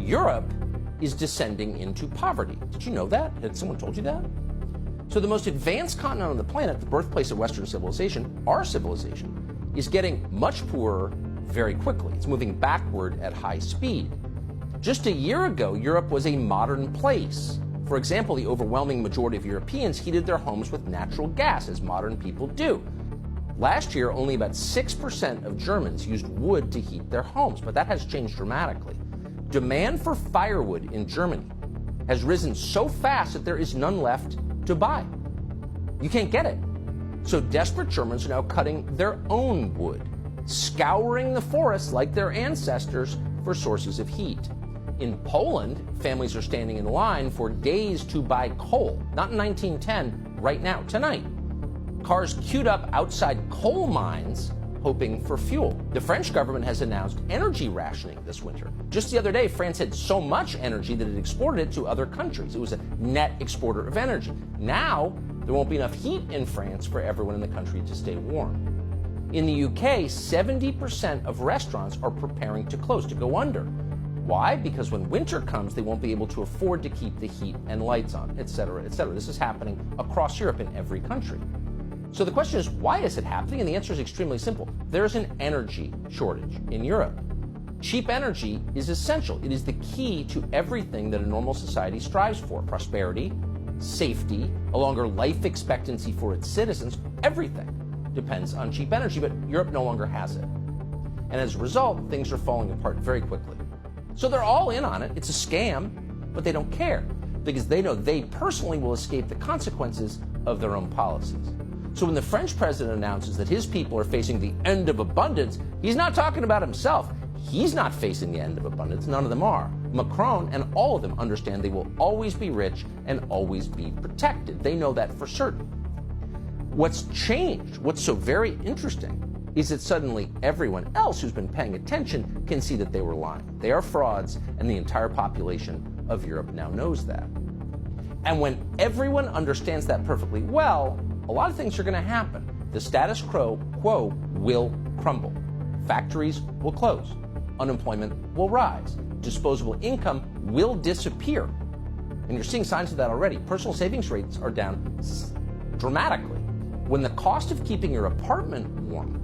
Europe is descending into poverty. Did you know that? Had someone told you that? So the most advanced continent on the planet, the birthplace of Western civilization, our civilization, is getting much poorer very quickly. It's moving backward at high speed. Just a year ago, Europe was a modern place. For example, the overwhelming majority of Europeans heated their homes with natural gas, as modern people do. Last year, only about 6% of Germans used wood to heat their homes, but that has changed dramatically. Demand for firewood in Germany has risen so fast that there is none left to buy. You can't get it. So desperate Germans are now cutting their own wood, scouring the forests like their ancestors for sources of heat. In Poland, families are standing in line for days to buy coal, not in 1910, right now, tonight. Cars queued up outside coal mines hoping for fuel. The French government has announced energy rationing this winter. Just the other day, France had so much energy that it exported it to other countries. It was a net exporter of energy. Now, there won't be enough heat in France for everyone in the country to stay warm. In the UK, 70% of restaurants are preparing to close, to go under. Why? Because when winter comes, they won't be able to afford to keep the heat and lights on, et cetera, et cetera. This is happening across Europe in every country. So the question is, why is it happening? And the answer is extremely simple. There's an energy shortage in Europe. Cheap energy is essential. It is the key to everything that a normal society strives for. Prosperity, safety, a longer life expectancy for its citizens, everything depends on cheap energy, but Europe no longer has it. And as a result, things are falling apart very quickly. So they're all in on it. It's a scam, but they don't care because they know they personally will escape the consequences of their own policies. So when the French president announces that his people are facing the end of abundance, he's not talking about himself. He's not facing the end of abundance. None of them are. Macron and all of them understand they will always be rich and always be protected. They know that for certain. What's changed, what's so very interesting, is that suddenly everyone else who's been paying attention can see that they were lying. They are frauds, and the entire population of Europe now knows that. And when everyone understands that perfectly well, a lot of things are going to happen. The status quo will crumble. Factories will close. Unemployment will rise. Disposable income will disappear. And you're seeing signs of that already. Personal savings rates are down dramatically. When the cost of keeping your apartment warm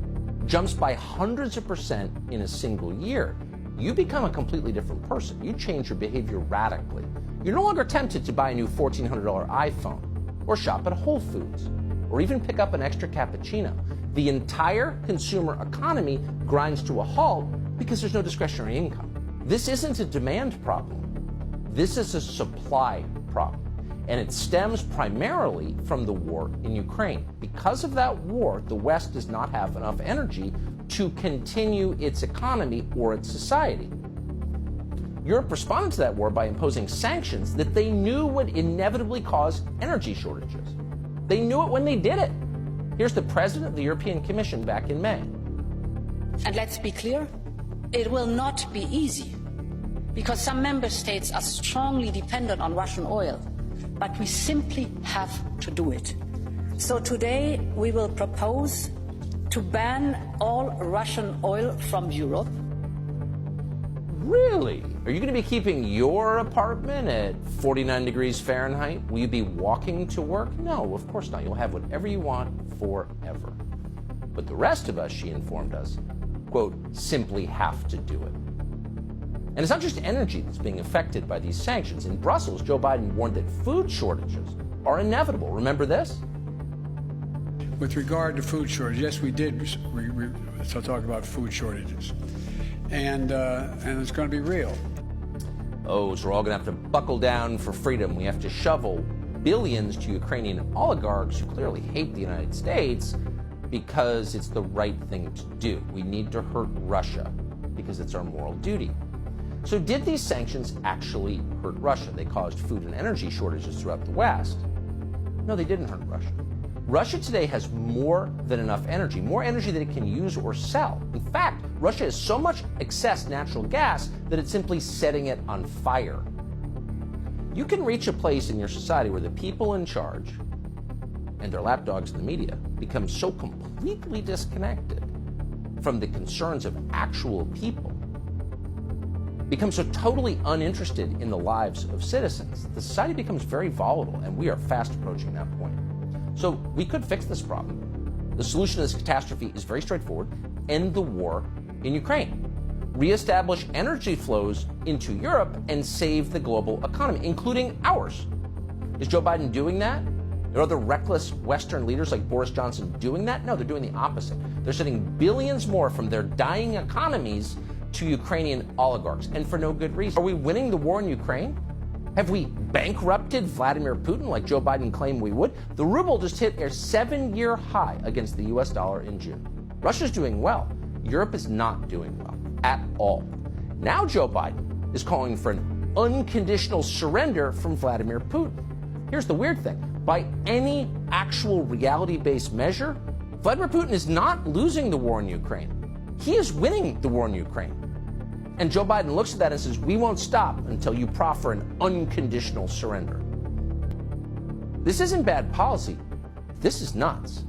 jumps by hundreds of percent in a single year, you become a completely different person. You change your behavior radically. You're no longer tempted to buy a new $1,400 iPhone, or shop at Whole Foods, or even pick up an extra cappuccino. The entire consumer economy grinds to a halt because there's no discretionary income. This isn't a demand problem. This is a supply problem. And it stems primarily from the war in Ukraine. Because of that war, the West does not have enough energy to continue its economy or its society. Europe responded to that war by imposing sanctions that they knew would inevitably cause energy shortages. They knew it when they did it. Here's the president of the European Commission back in May. And let's be clear, it will not be easy, because some member states are strongly dependent on Russian oil. But we simply have to do it. So today we will propose to ban all Russian oil from Europe. Really? Are you going to be keeping your apartment at 49 degrees Fahrenheit? Will you be walking to work? No, of course not. You'll have whatever you want forever. But the rest of us, she informed us, quote, simply have to do it. And it's not just energy that's being affected by these sanctions. In Brussels, Joe Biden warned that food shortages are inevitable. Remember this? With regard to food shortages, yes, we did talk about food shortages. And it's going to be real. Oh, so we're all going to have to buckle down for freedom. We have to shovel billions to Ukrainian oligarchs who clearly hate the United States because it's the right thing to do. We need to hurt Russia because it's our moral duty. So did these sanctions actually hurt Russia? They caused food and energy shortages throughout the West. No, they didn't hurt Russia. Russia today has more than enough energy, more energy that it can use or sell. In fact, Russia has so much excess natural gas that it's simply setting it on fire. You can reach a place in your society where the people in charge and their lapdogs in the media become so completely disconnected from the concerns of actual people becomes so totally uninterested in the lives of citizens, the society becomes very volatile, and we are fast approaching that point. So we could fix this problem. The solution to this catastrophe is very straightforward. End the war in Ukraine. Reestablish energy flows into Europe and save the global economy, including ours. Is Joe Biden doing that? Are other reckless Western leaders like Boris Johnson doing that? No, they're doing the opposite. They're sending billions more from their dying economies to Ukrainian oligarchs, and for no good reason. Are we winning the war in Ukraine? Have we bankrupted Vladimir Putin like Joe Biden claimed we would? The ruble just hit a 7-year high against the US dollar in June. Russia's doing well. Europe is not doing well at all. Now Joe Biden is calling for an unconditional surrender from Vladimir Putin. Here's the weird thing. By any actual reality-based measure, Vladimir Putin is not losing the war in Ukraine. He is winning the war in Ukraine. And Joe Biden looks at that and says, we won't stop until you proffer an unconditional surrender. This isn't bad policy. This is nuts.